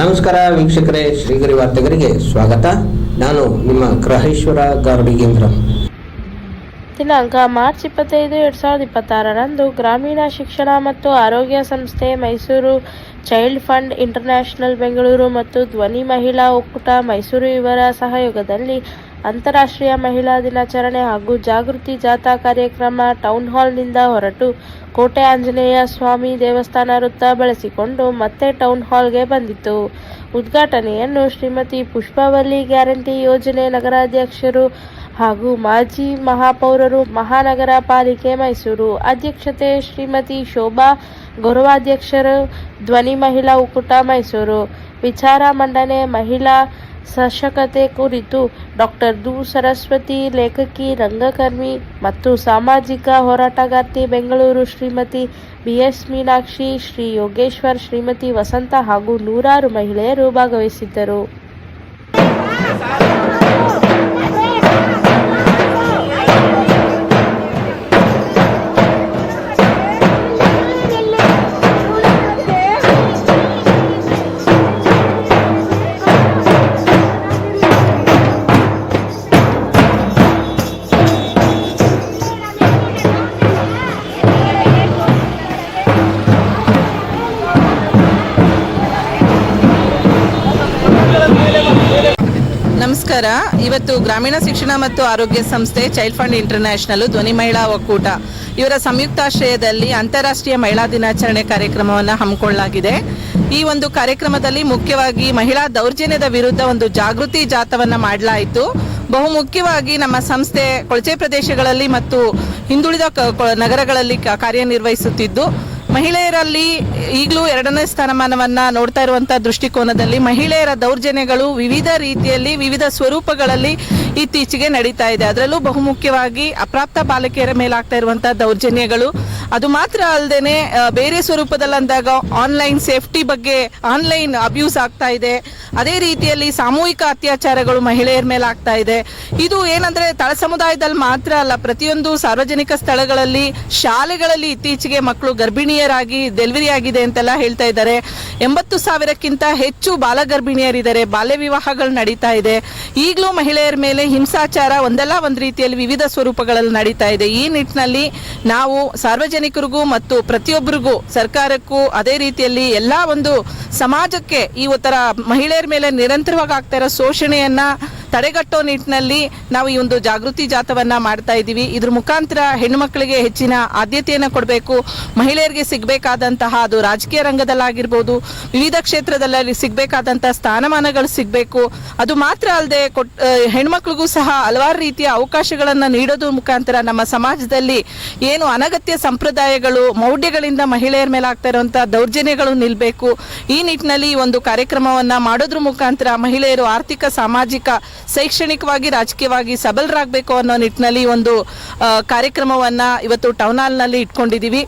ನಮಸ್ಕಾರ ವೀಕ್ಷಕರೇ, ಶ್ರೀಗರಿ ವಾರ್ತೆಗರಿಗೆ ಸ್ವಾಗತ. ನಾನು ನಿಮ್ಮ ಗ್ರಹೇಶ್ವರ ಗಾರ್ಡಿಗೇಂದ್ರ. ದಿನಾಂಕ ಮಾರ್ಚ್ 25, 2026ರಂದು ಗ್ರಾಮೀಣ ಶಿಕ್ಷಣ ಮತ್ತು ಆರೋಗ್ಯ ಸಂಸ್ಥೆ Mysuru, child fund international Bengaluru ಮತ್ತು ಧ್ವನಿ ಮಹಿಳಾ ಒಕ್ಕೂಟ ಮೈಸೂರು ಇವರ ಸಹಯೋಗದಲ್ಲಿ ಅಂತಾರಾಷ್ಟ್ರೀಯ ಮಹಿಳಾ ದಿನಾಚರಣೆ ಹಾಗೂ ಜಾಗೃತಿ ಜಾಥಾ ಕಾರ್ಯಕ್ರಮ ಟೌನ್ ಹಾಲ್ನಿಂದ ಹೊರಟು ಕೋಟೆ ಆಂಜನೇಯ ಸ್ವಾಮಿ ದೇವಸ್ಥಾನ ವೃತ್ತ ಬಳಸಿಕೊಂಡು ಮತ್ತೆ ಟೌನ್ ಹಾಲ್ಗೆ ಬಂದಿತು. ಉದ್ಘಾಟನೆಯನ್ನು ಶ್ರೀಮತಿ ಪುಷ್ಪವಲ್ಲಿ ಗ್ಯಾರಂಟಿ ಯೋಜನೆ ನಗರಾಧ್ಯಕ್ಷರು ಹಾಗೂ ಮಾಜಿ ಮಹಾಪೌರರು, ಮಹಾನಗರ ಪಾಲಿಕೆ ಮೈಸೂರು ಅಧ್ಯಕ್ಷತೆ ಶ್ರೀಮತಿ ಶೋಭಾ, ಗೌರವಾಧ್ಯಕ್ಷರು ಧ್ವನಿ ಮಹಿಳಾ ಒಕ್ಕೂಟ ಮೈಸೂರು. ವಿಚಾರ ಮಂಡನೆ ಮಹಿಳಾ ಸಶಕ್ತತೆ ಕುರಿತು ಡಾಕ್ಟರ್ ದು ಸರಸ್ವತಿ, ಲೇಖಕಿ, ರಂಗಕರ್ಮಿ ಮತ್ತು ಸಾಮಾಜಿಕ ಹೋರಾಟಗಾರ್ತಿ ಬೆಂಗಳೂರು ಶ್ರೀಮತಿ ಬಿಎಸ್ ಮೀನಾಕ್ಷಿ, ಶ್ರೀ ಯೋಗೇಶ್ವರ್, ಶ್ರೀಮತಿ ವಸಂತ ಹಾಗೂ ನೂರಾರು ಮಹಿಳೆಯರು ಭಾಗವಹಿಸಿದ್ದರು. ನಮಸ್ಕಾರ. ಇವತ್ತು ಗ್ರಾಮೀಣ ಶಿಕ್ಷಣ ಮತ್ತು ಆರೋಗ್ಯ ಸಂಸ್ಥೆ, ಚೈಲ್ಡ್ ಫಂಡ್ ಇಂಟರ್ನ್ಯಾಷನಲ್, ಧ್ವನಿ ಮಹಿಳಾ ಒಕ್ಕೂಟ ಇವರ ಸಂಯುಕ್ತಾಶ್ರಯದಲ್ಲಿ ಅಂತಾರಾಷ್ಟ್ರೀಯ ಮಹಿಳಾ ದಿನಾಚರಣೆ ಕಾರ್ಯಕ್ರಮವನ್ನು ಹಮ್ಮಿಕೊಳ್ಳಲಾಗಿದೆ. ಈ ಒಂದು ಕಾರ್ಯಕ್ರಮದಲ್ಲಿ ಮುಖ್ಯವಾಗಿ ಮಹಿಳಾ ದೌರ್ಜನ್ಯದ ವಿರುದ್ಧ ಒಂದು ಜಾಗೃತಿ ಜಾಥಾವನ್ನು ಮಾಡಲಾಯಿತು. ಬಹುಮುಖ್ಯವಾಗಿ ನಮ್ಮ ಸಂಸ್ಥೆ ಕೊಳಚೆ ಪ್ರದೇಶಗಳಲ್ಲಿ ಮತ್ತು ಹಿಂದುಳಿದ ನಗರಗಳಲ್ಲಿ ಕಾರ್ಯನಿರ್ವಹಿಸುತ್ತಿದ್ದು, ಮಹಿಳೆಯರಲ್ಲಿ ಈಗಲೂ 2ನೇ ಸ್ಥಾನಮಾನವನ್ನ ನೋಡ್ತಾ ಇರುವಂತಹ ದೃಷ್ಟಿಕೋನದಲ್ಲಿ ಮಹಿಳೆಯರ ದೌರ್ಜನ್ಯಗಳು ವಿವಿಧ ರೀತಿಯಲ್ಲಿ, ವಿವಿಧ ಸ್ವರೂಪಗಳಲ್ಲಿ ಇತ್ತೀಚೆಗೆ ನಡೀತಾ ಇದೆ. ಅದರಲ್ಲೂ ಬಹುಮುಖ್ಯವಾಗಿ ಅಪ್ರಾಪ್ತ ಬಾಲಕಿಯರ ಮೇಲಾಗ್ತಾ ಇರುವಂತಹ ದೌರ್ಜನ್ಯಗಳು, ಅದು ಮಾತ್ರ ಅಲ್ಲದೆ ಬೇರೆ ಸ್ವರೂಪದಲ್ಲಂದಾಗ ಆನ್ಲೈನ್ ಸೇಫ್ಟಿ ಬಗ್ಗೆ ಆನ್ಲೈನ್ ಅಬ್ಯೂಸ್ ಆಗ್ತಾ ಇದೆ. ಅದೇ ರೀತಿಯಲ್ಲಿ ಸಾಮೂಹಿಕ ಅತ್ಯಾಚಾರಗಳು ಮಹಿಳೆಯರ ಮೇಲೆ ಆಗ್ತಾ ಇದೆ. ಇದು ಏನಂದ್ರೆ ತಳ ಸಮುದಾಯದಲ್ಲಿ ಮಾತ್ರ ಅಲ್ಲ, ಪ್ರತಿಯೊಂದು ಸಾರ್ವಜನಿಕ ಸ್ಥಳಗಳಲ್ಲಿ, ಶಾಲೆಗಳಲ್ಲಿ ಇತ್ತೀಚೆಗೆ ಮಕ್ಕಳು ಗರ್ಭಿಣಿಯರಾಗಿ ಡೆಲಿವರಿ ಆಗಿದೆ ಅಂತೆಲ್ಲ ಹೇಳ್ತಾ ಇದ್ದಾರೆ. 80,000ಕ್ಕಿಂತ ಹೆಚ್ಚು ಬಾಲಗರ್ಭಿಣಿಯರಿದ್ದಾರೆ. ಬಾಲ್ಯ ವಿವಾಹಗಳು ನಡೀತಾ ಇದೆ. ಈಗಲೂ ಮಹಿಳೆಯರ ಮೇಲೆ ಹಿಂಸಾಚಾರ ಒಂದಲ್ಲ ಒಂದು ರೀತಿಯಲ್ಲಿ ವಿವಿಧ ಸ್ವರೂಪಗಳಲ್ಲಿ ನಡೀತಾ ಇದೆ. ಈ ನಿಟ್ಟಿನಲ್ಲಿ ನಾವು ಸಾರ್ವಜನಿಕರಿಗೂ ಮತ್ತು ಪ್ರತಿಯೊಬ್ಬರಿಗೂ, ಸರ್ಕಾರಕ್ಕೂ, ಅದೇ ರೀತಿಯಲ್ಲಿ ಎಲ್ಲ ಒಂದು ಸಮಾಜಕ್ಕೆ ಈ ತರ ಮಹಿಳೆಯರ ಮೇಲೆ ನಿರಂತರವಾಗಿ ಆಗ್ತಾ ಇರೋ ಶೋಷಣೆಯನ್ನ ತಡೆಗಟ್ಟೋ ನಿಟ್ಟಿನಲ್ಲಿ ನಾವು ಈ ಒಂದು ಜಾಗೃತಿ ಜಾಥಾವನ್ನ ಮಾಡ್ತಾ ಇದ್ದೀವಿ. ಇದ್ರ ಮುಖಾಂತರ ಹೆಣ್ಣು ಮಕ್ಕಳಿಗೆ ಹೆಚ್ಚಿನ ಆದ್ಯತೆಯನ್ನು ಕೊಡಬೇಕು. ಮಹಿಳೆಯರಿಗೆ ಸಿಗಬೇಕಾದಂತಹ, ಅದು ರಾಜಕೀಯ ರಂಗದಲ್ಲಾಗಿರ್ಬೋದು, ವಿವಿಧ ಕ್ಷೇತ್ರದಲ್ಲಿ ಸಿಗಬೇಕಾದಂತಹ ಸ್ಥಾನಮಾನಗಳು ಸಿಗಬೇಕು. ಅದು ಮಾತ್ರ ಅಲ್ಲದೆ ಹೆಣ್ಮಕ್ಳಿಗೂ ಸಹ ಹಲವಾರು ರೀತಿಯ ಅವಕಾಶಗಳನ್ನು ನೀಡೋದ್ರ ಮುಖಾಂತರ ನಮ್ಮ ಸಮಾಜದಲ್ಲಿ ಏನು ಅನಗತ್ಯ ಸಂಪ್ರದಾಯಗಳು, ಮೌಢ್ಯಗಳಿಂದ ಮಹಿಳೆಯರ ಮೇಲೆ ಆಗ್ತಾ ಇರುವಂತಹ ದೌರ್ಜನ್ಯಗಳು ನಿಲ್ಲಬೇಕು. ಈ ನಿಟ್ಟಿನಲ್ಲಿ ಒಂದು ಕಾರ್ಯಕ್ರಮವನ್ನ ಮಾಡೋದ್ರ ಮುಖಾಂತರ ಮಹಿಳೆಯರು ಆರ್ಥಿಕ, ಸಾಮಾಜಿಕ, ಶೈಕ್ಷಣಿಕವಾಗಿ, ರಾಜಕೀಯವಾಗಿ ಸಬಲರಾಗಬೇಕು ಅನ್ನೋ ನಿಟ್ಟಿನಲ್ಲಿ ಒಂದು ಕಾರ್ಯಕ್ರಮವನ್ನ ಇವತ್ತು ಟೌನ್ ಹಾಲ್ ನಲ್ಲಿ ಇಟ್ಕೊಂಡಿದ್ದೀವಿ.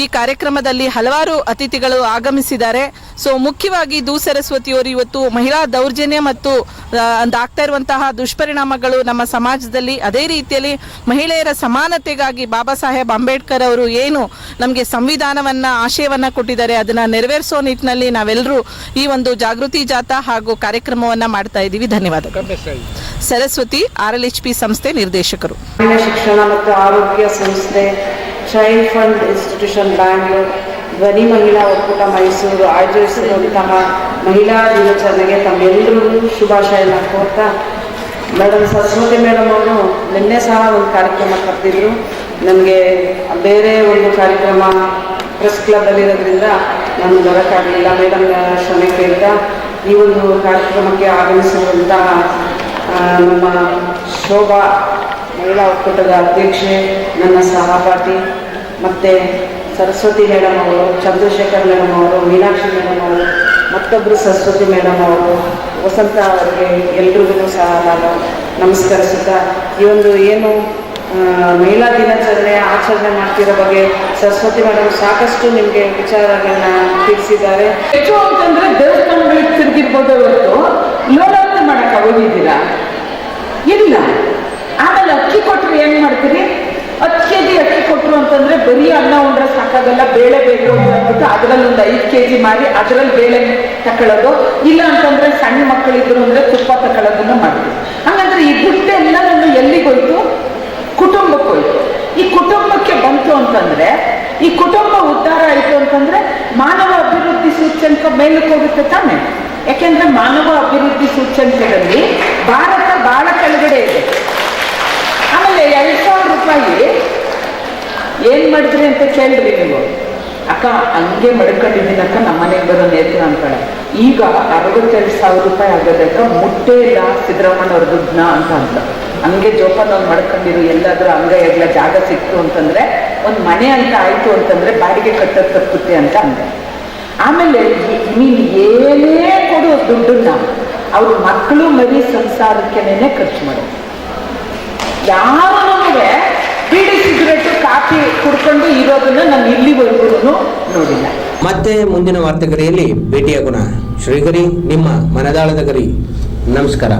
ಈ ಕಾರ್ಯಕ್ರಮದಲ್ಲಿ ಹಲವಾರು ಅತಿಥಿಗಳು ಆಗಮಿಸಿದ್ದಾರೆ. ಸೊ ಮುಖ್ಯವಾಗಿ ದು ಸರಸ್ವತಿಯವರು ಇವತ್ತು ಮಹಿಳಾ ದೌರ್ಜನ್ಯ ಮತ್ತು ಆಗ್ತಾ ಇರುವಂತಹ ದುಷ್ಪರಿಣಾಮಗಳು ನಮ್ಮ ಸಮಾಜದಲ್ಲಿ, ಅದೇ ರೀತಿಯಲ್ಲಿ ಮಹಿಳೆಯರ ಸಮಾನತೆಗಾಗಿ ಬಾಬಾ ಸಾಹೇಬ್ ಅಂಬೇಡ್ಕರ್ ಅವರು ಏನು ನಮಗೆ ಸಂವಿಧಾನವನ್ನ, ಆಶಯವನ್ನ ಕೊಟ್ಟಿದ್ದಾರೆ, ಅದನ್ನ ನೆರವೇರಿಸೋ ನಿಟ್ಟಿನಲ್ಲಿ ನಾವೆಲ್ಲರೂ ಈ ಒಂದು ಜಾಗೃತಿ ಜಾಥಾ ಹಾಗೂ ಕಾರ್ಯಕ್ರಮವನ್ನ ಮಾಡ್ತಾ ಇದ್ದೀವಿ. ಧನ್ಯವಾದಗಳು. ಸರಸ್ವತಿ, RLHP ಸಂಸ್ಥೆ ನಿರ್ದೇಶಕರು. ಶಿಕ್ಷಣ ಮತ್ತು ಆರೋಗ್ಯ ಸಂಸ್ಥೆ, ಚೈಲ್ಡ್ ಫಂಡ್ ಇನ್ಸ್ಟಿಟ್ಯೂಷನ್ ಬ್ಯಾಂಗ್ಳೂರ್, ಧ್ವನಿ ಮಹಿಳಾ ಒಕ್ಕೂಟ ಮೈಸೂರು ಆಯೋಜಿಸಿರುವಂತಹ ಮಹಿಳಾ ದಿನಾಚರಣೆಗೆ ತಮ್ಮೆಲ್ಲರಿಗೂ ಶುಭಾಶಯನ ಕೋರ್ತಾ, ಮೇಡಮ್ ಸರಸ್ವತಿ ಮೇಡಮ್ ಅವರು ನಿನ್ನೆ ಸಹ ಒಂದು ಕಾರ್ಯಕ್ರಮ ಕರೆದಿದ್ರು. ನನಗೆ ಬೇರೆ ಒಂದು ಕಾರ್ಯಕ್ರಮ ಪ್ರೆಸ್ ಕ್ಲಬ್ಬಲ್ಲಿರೋದ್ರಿಂದ ನಾನು ಬರೋಕ್ಕಾಗಲಿಲ್ಲ. ಮೇಡಮ್ ಕ್ಷಮೆ ಕೇಳ್ತಾ, ಈ ಒಂದು ಕಾರ್ಯಕ್ರಮಕ್ಕೆ ಆಗಮಿಸಿರುವಂತಹ ನಮ್ಮ ಶೋಭಾ, ಮಹಿಳಾ ಒಕ್ಕೂಟದ ಅಧ್ಯಕ್ಷೆ, ನನ್ನ ಸಹಪಾಠಿ, ಮತ್ತು ಸರಸ್ವತಿ ಮೇಡಮ್ ಅವರು, ಚಂದ್ರಶೇಖರ್ ಮೇಡಮ್ ಅವರು, ಮೀನಾಕ್ಷಿ ಮೇಡಮ್ ಅವರು, ಮತ್ತೊಬ್ಬರು ಸರಸ್ವತಿ ಮೇಡಮ್ ಅವರು, ವಸಂತ ಅವರಿಗೆ ಎಲ್ರಿಗೂ ಸಹ ನಾನು ನಮಸ್ಕರಿಸುತ್ತಾ, ಈ ಒಂದು ಏನು ಮಹಿಳಾ ದಿನಾಚರಣೆ ಆಚರಣೆ ಮಾಡ್ತಿರೋ ಬಗ್ಗೆ ಸರಸ್ವತಿ ಮೇಡಮ್ ಸಾಕಷ್ಟು ನಿಮಗೆ ವಿಚಾರಗಳನ್ನ ತಿಳಿಸಿದ್ದಾರೆ. ಹೆಚ್ಚು ಅಂತಂದ್ರೆ ದೇವಸ್ಥಾನಗಳಿಗೆ ತಿರುಗಿರ್ಬೋದು ಹೊರತು ಲೋಲಾರ್ಥ ಮಾಡಕ್ಕೆ ಹೋಗಿದ್ದೀರಾ? ಇಲ್ಲ. ಆಮೇಲೆ ಅಕ್ಕಿ ಕೊಟ್ಟರೆ ಏನು ಮಾಡ್ತೀರಿ? 10 kg ಅಕ್ಕಿ ಕೊಟ್ಟರು ಅಂತಂದರೆ ಬರೀ ಅನ್ನ ಉಂಡ್ರೆ ಸಾಕಾಗಲ್ಲ, ಬೇಳೆ ಬೇಕು ಅಂತ ಅಂದ್ಬಿಟ್ಟು ಅದರಲ್ಲಿ ಒಂದು 5 kg ಮಾರಿ ಅದರಲ್ಲಿ ಬೇಳೆ ತಕೊಳ್ಳೋದು, ಇಲ್ಲ ಅಂತಂದ್ರೆ ಸಣ್ಣ ಮಕ್ಕಳಿದ್ರು ಅಂದ್ರೆ ತುಪ್ಪ ತಕೊಳ್ಳೋದನ್ನ ಮಾಡ್ತೀವಿ. ಹಾಗಂದ್ರೆ ಈ ದುಡ್ಡೆಲ್ಲ ನಾನು ಎಲ್ಲಿಗೋಯ್ತು? ಕುಟುಂಬಕ್ಕೆ ಹೋಯ್ತು. ಈ ಕುಟುಂಬಕ್ಕೆ ಬಂತು ಅಂತಂದ್ರೆ, ಈ ಕುಟುಂಬ ಉದ್ಧಾರ ಆಯ್ತು ಅಂತಂದ್ರೆ ಮಾನವ ಅಭಿವೃದ್ಧಿ ಸೂಚ್ಯಂಕ ಮೇಲಕ್ಕೆ ಹೋಗುತ್ತೆ ತಾನೆ. ಯಾಕೆಂದ್ರೆ ಮಾನವ ಅಭಿವೃದ್ಧಿ ಸೂಚ್ಯಂಕದಲ್ಲಿ ಭಾರತ ಬಹಳ ಕೆಳಗಡೆ ಇದೆ. ಆಮೇಲೆ 2,000 ರೂಪಾಯಿ ಏನ್ ಮಾಡಿದ್ರಿ ಅಂತ ಕೇಳಿದ್ರಿ ನೀವು. ಅಕ್ಕ ಹಂಗೆ ಮಡ್ಕೊಂಡಿದ್ದೀನಿ ಅಕ್ಕ, ನಮ್ಮ ಮನೆಗೆ ಬರೋ ನೇತ್ರ ಅಂತಾಳೆ. ಈಗ 62,000 ರೂಪಾಯಿ ಆಗೋದಕ್ಕ ಮುಟ್ಟೇ ಇಲ್ಲ ಸಿದ್ದರಾಮಯ್ಯ ಅವ್ರ ದುಡ್ಡನ್ನ ಅಂತ ಹಂಗೆ ಜೋಪಾನ ಮಡ್ಕೊಂಡಿರು. ಎಲ್ಲಾದ್ರೂ ಹಂಗ ಎಲ್ಲ ಜಾಗ ಸಿಕ್ತು ಅಂತಂದ್ರೆ ಒಂದ್ ಮನೆ ಅಂತ ಆಯ್ತು ಅಂತಂದ್ರೆ ಬಾಡಿಗೆ ಕಟ್ಟೋದು ತಪ್ಪುತ್ತೆ ಅಂತ ಅಂದೆ. ಆಮೇಲೆ ನೀನ್ ಏನೇ ಕೊಡು ದುಡ್ಡನ್ನ ಅವ್ರ ಮಕ್ಕಳು ಮರಿ ಸಂಸಾರಕ್ಕೆನೇ ಖರ್ಚು ಮಾಡೋದು. ಯಾರು ನಮಗೆ ಬೀಡಿ ಸಿಗರೇಟು ಕಾಫಿ ಕುಡ್ಕೊಂಡು ಇರೋದನ್ನ ನಾನು ಇಲ್ಲಿವರೆಗೂ ನೋಡಿಲ್ಲ. ಮತ್ತೆ ಮುಂದಿನ ವಾರ್ತೆಗರಿಯಲ್ಲಿ ಭೇಟಿಯಾಗೋಣ. ಶ್ರೀಗರಿ, ನಿಮ್ಮ ಮನದಾಳದ ಗರಿ. ನಮಸ್ಕಾರ.